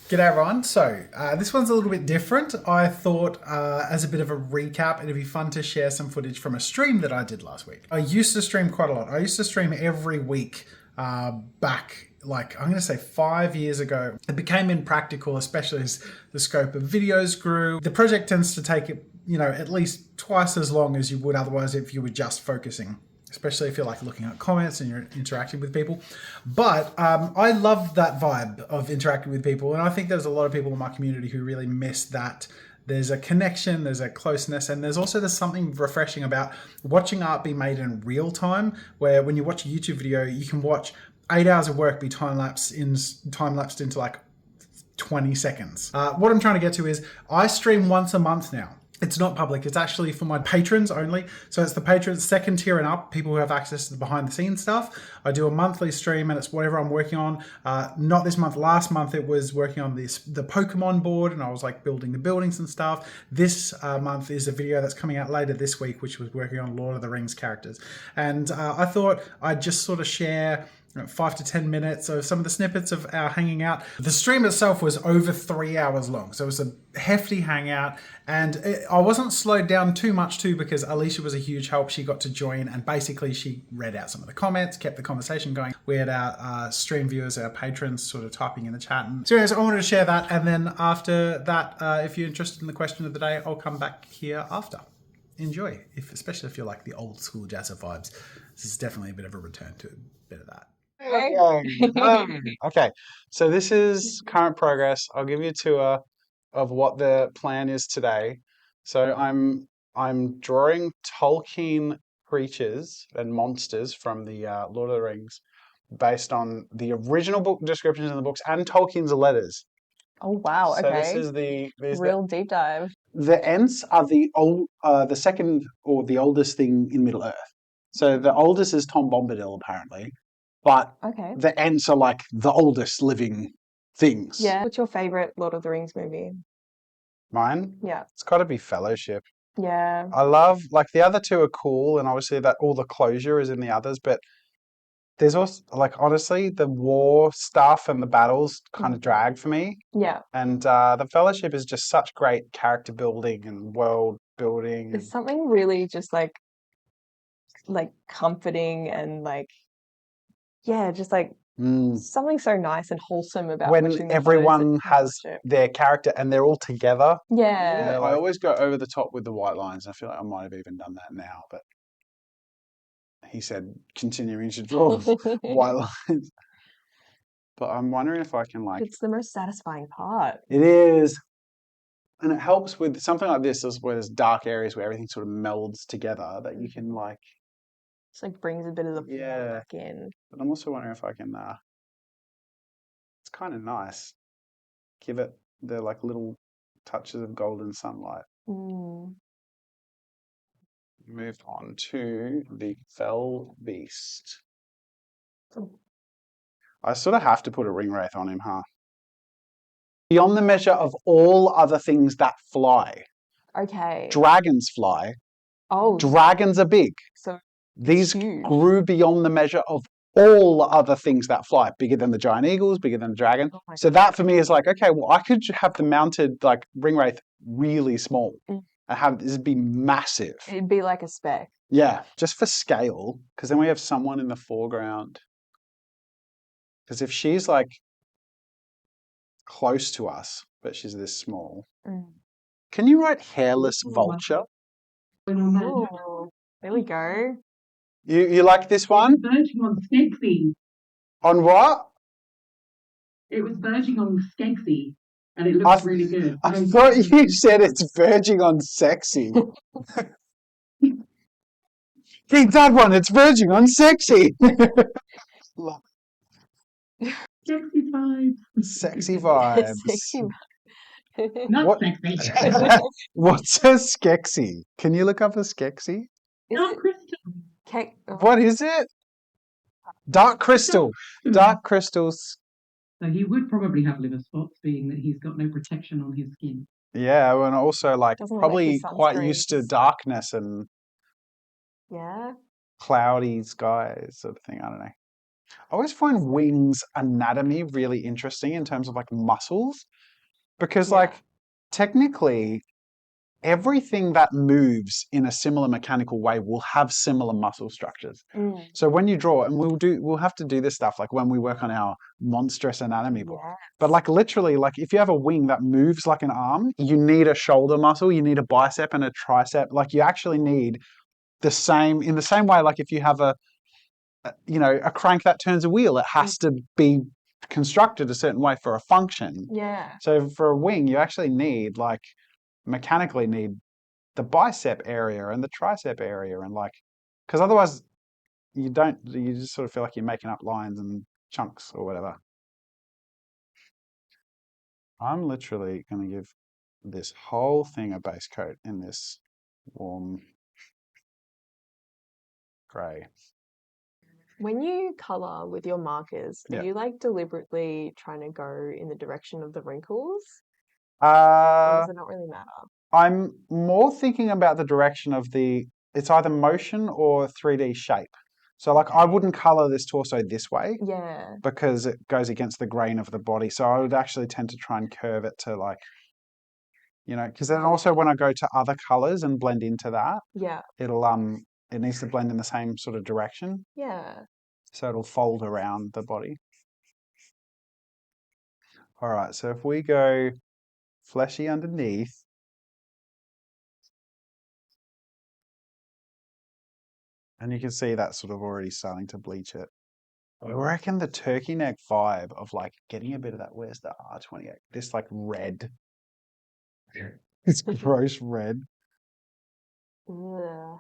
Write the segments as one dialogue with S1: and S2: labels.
S1: G'day everyone. So this one's a little bit different. I thought as a bit of a recap, it'd be fun to share some footage from a stream that I did last week. I used to stream quite a lot. I used to stream every week back, like I'm going to say 5 years ago. It became impractical, especially as the scope of videos grew. The project tends to take it, at least twice as long as you would otherwise if you were just focusing, especially if you're like looking at comments and you're interacting with people. But I love that vibe of interacting with people. And I think there's a lot of people in my community who really miss that. There's a connection, there's a closeness, and there's something refreshing about watching art be made in real time, where when you watch a YouTube video, you can watch 8 hours of work be time-lapsed into like 20 seconds. What I'm trying to get to is I stream once a month now. It's not public. It's actually for my patrons only. So it's the patrons, second tier and up, people who have access to the behind the scenes stuff. I do a monthly stream and it's whatever I'm working on. Not this month. Last month it was working on the Pokemon board and I was like building the buildings and stuff. This month is a video that's coming out later this week, which was working on Lord of the Rings characters. And I thought I'd just sort of share 5 to 10 minutes of some of the snippets of our hanging out. The stream itself was over 3 hours long, so it was a hefty hangout, and I wasn't slowed down too much too because Alicia was a huge help. She got to join and basically she read out some of the comments, kept the conversation going. We had our stream viewers, our patrons sort of typing in the chat. And so anyways, I wanted to share that, and then after that, if you're interested in the question of the day, I'll come back here after. Enjoy, especially if you're like the old school Jazza vibes. This is definitely a bit of a return to a bit of that.
S2: Okay, so this is current progress. I'll give you a tour of what the plan is today. So I'm drawing Tolkien creatures and monsters from the Lord of the Rings based on the original book descriptions in the books and Tolkien's letters.
S3: Oh wow!
S2: So
S3: Okay,
S2: this is
S3: real deep dive.
S2: the Ents are the second or the oldest thing in Middle Earth. So the oldest is Tom Bombadil apparently. But
S3: Okay.
S2: the Ents are like the oldest living things.
S3: Yeah. What's your favorite Lord of the Rings movie?
S2: Mine?
S3: Yeah.
S2: It's got to be Fellowship.
S3: Yeah.
S2: I love, like, the other two are cool, and obviously that all the closure is in the others, but there's also, like, honestly, the war stuff and the battles kind of drag for me.
S3: Yeah.
S2: And the Fellowship is just such great character building and world building.
S3: There's something really just like comforting and like, yeah, just like something so nice and wholesome about
S2: when everyone has their character and they're all together.
S3: Yeah.
S2: I always go over the top with the white lines. I feel like I might have even done that now, but he said continuing to draw white lines. But I'm wondering if I can like...
S3: It's the most satisfying part.
S2: It is. And it helps with something like this where there's dark areas where everything sort of melds together that you can like...
S3: It's like brings a bit of the flow back in.
S2: But I'm also wondering if I can... it's kind of nice. Give it the like little touches of golden sunlight. Moved on to the Fell Beast. I sort of have to put a ring wraith on him, huh? Beyond the measure of all other things that fly.
S3: Okay.
S2: Dragons fly.
S3: Oh.
S2: Dragons are big.
S3: So
S2: these grew beyond the measure of all other things that fly. Bigger than the giant eagles, bigger than the dragon. Oh so that for me is like, okay, well, I could have the mounted like ring wraith really small. And have this be massive.
S3: It'd be like a speck.
S2: Yeah, just for scale, because then we have someone in the foreground. Because if she's like close to us, but she's this small, can you write hairless vulture?
S3: Oh, there we go.
S2: You like this one?
S4: Verging on Skeggsy.
S2: On what?
S4: It was verging on Skeggsy. And it looks really good.
S2: I thought you said it's verging on sexy. Keep that one, it's verging on sexy.
S4: Sexy vibes.
S2: Sexy vibes.
S3: Sexy.
S4: Not sexy.
S2: What's a Skexy? Can you look up a Skexy?
S4: Dark crystal.
S2: What is it? Dark crystal. Dark crystals.
S4: So he would probably have liver spots, being that he's got no protection on his skin.
S2: Yeah, and also like probably quite used to darkness and cloudy skies sort of thing. I don't know. I always find wings anatomy really interesting in terms of like muscles, because like technically everything that moves in a similar mechanical way will have similar muscle structures. So when you draw, and we'll have to do this stuff like when we work on our monstrous anatomy book. But like literally, like if you have a wing that moves like an arm, you need a shoulder muscle, you need a bicep and a tricep. Like you actually need in the same way, like if you have a crank that turns a wheel, it has to be constructed a certain way for a function.
S3: Yeah.
S2: So for a wing, you actually mechanically need the bicep area and the tricep area, and like, because otherwise you just sort of feel like you're making up lines and chunks or whatever. I'm literally going to give this whole thing a base coat in this warm grey.
S3: When you color with your markers, are you like deliberately trying to go in the direction of the wrinkles? Or does it not really matter?
S2: I'm more thinking about the direction of it's either motion or 3D shape. So like I wouldn't color this torso this way.
S3: Yeah.
S2: Because it goes against the grain of the body. So I would actually tend to try and curve it to like, because then also when I go to other colors and blend into that, it needs to blend in the same sort of direction.
S3: Yeah.
S2: So it'll fold around the body. All right, so if we go fleshy underneath, and you can see that sort of already starting to bleach it. I reckon the turkey neck vibe of like getting a bit of that, where's the R28? This like red. It's gross red.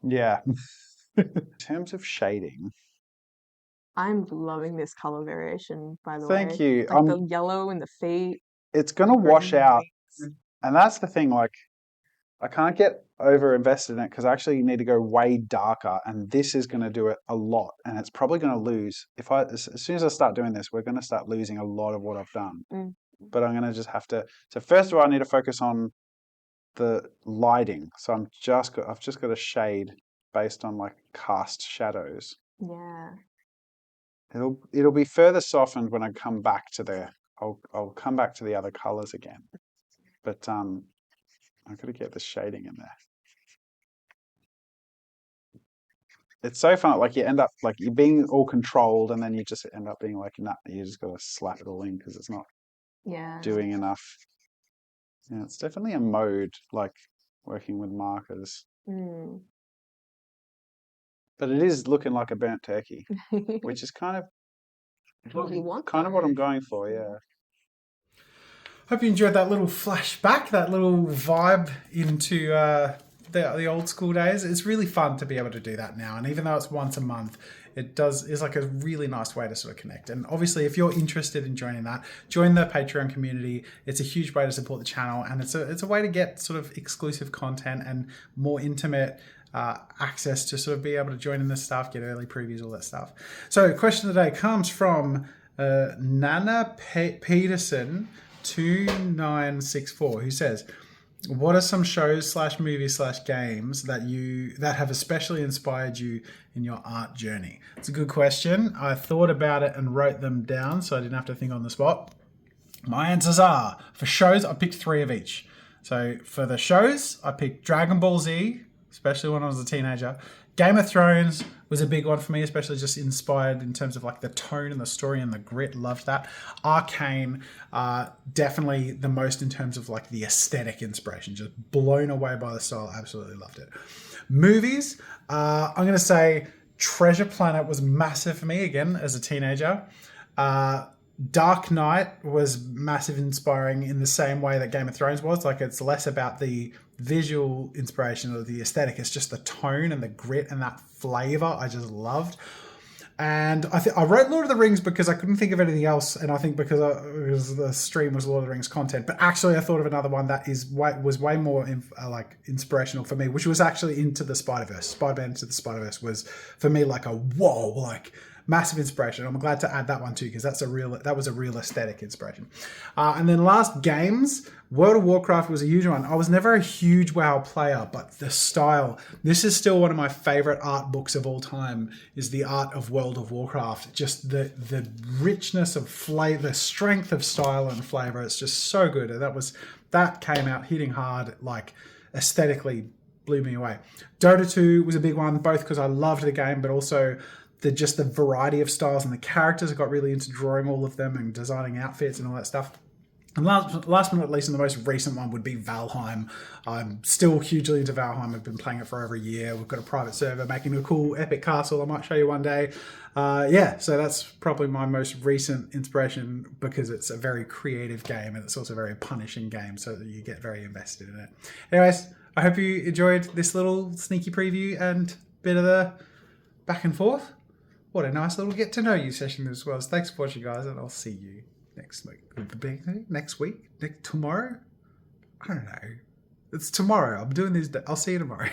S2: Yeah. In terms of shading,
S3: I'm loving this color variation, by the way.
S2: Thank you.
S3: Like the yellow in the feet.
S2: It's going to wash out. And that's the thing, like, I can't get over invested in it because I actually need to go way darker, and this is going to do it a lot, and it's probably going to lose. As soon as I start doing this, we're going to start losing a lot of what I've done. But I'm going to just have to. So first of all, I need to focus on the lighting. So I've just got a shade based on like cast shadows.
S3: Yeah.
S2: It'll be further softened when I come back to I'll come back to the other colors again. But I've got to get the shading in there. It's so fun. Like you end up like you're being all controlled, and then you just end up being like, nah, you just got to slap it all in because it's not doing enough. Yeah, it's definitely a mode, like working with markers. But it is looking like a burnt turkey, which is kind of what I'm going for, yeah.
S1: Hope you enjoyed that little flashback, that little vibe into the old school days. It's really fun to be able to do that now, and even though it's once a month, is like a really nice way to sort of connect. And obviously, if you're interested in joining that, join the Patreon community. It's a huge way to support the channel, and it's a way to get sort of exclusive content and more intimate access to sort of be able to join in this stuff, get early previews, all that stuff. So, question today comes from Nana Peterson 2964, who says, what are some shows / movies / games that have especially inspired you in your art journey? It's a good question. I thought about it and wrote them down so I didn't have to think on the spot. My answers are, for shows, I picked 3 of each. So for the shows, I picked Dragon Ball Z, especially when I was a teenager. Game of Thrones was a big one for me, especially just inspired in terms of like the tone and the story and the grit. Loved that. Arcane, definitely the most in terms of like the aesthetic inspiration. Just blown away by the style. Absolutely loved it. Movies, I'm going to say Treasure Planet was massive for me again as a teenager. Dark Knight was massive, inspiring in the same way that Game of Thrones was. Like it's less about the visual inspiration or the aesthetic. It's just the tone and the grit and that flavor I just loved. And I wrote Lord of the Rings because I couldn't think of anything else, and I think because the stream was Lord of the Rings content. But actually, I thought of another one that was way more like inspirational for me, which was actually Into the Spider-Verse. Spider-Man Into the Spider-Verse was for me like a whoa, like massive inspiration. I'm glad to add that one too, because that was a real aesthetic inspiration. And then last, games. World of Warcraft was a huge one. I was never a huge WoW player, but the style. This is still one of my favorite art books of all time, is the art of World of Warcraft. Just the richness of flavor, the strength of style and flavor. It's just so good. And that came out hitting hard, like aesthetically blew me away. Dota 2 was a big one, both because I loved the game, but also the variety of styles and the characters. I got really into drawing all of them and designing outfits and all that stuff. And last but not least, and the most recent one would be Valheim. I'm still hugely into Valheim. I've been playing it for over a year. We've got a private server making a cool epic castle I might show you one day. So that's probably my most recent inspiration, because it's a very creative game and it's also a very punishing game, so that you get very invested in it. Anyways, I hope you enjoyed this little sneaky preview and bit of the back and forth. What a nice little get to know you session as well. So thanks for watching, guys, and I'll see you next week. Tomorrow? I don't know. It's tomorrow. I'm doing this. I'll see you tomorrow.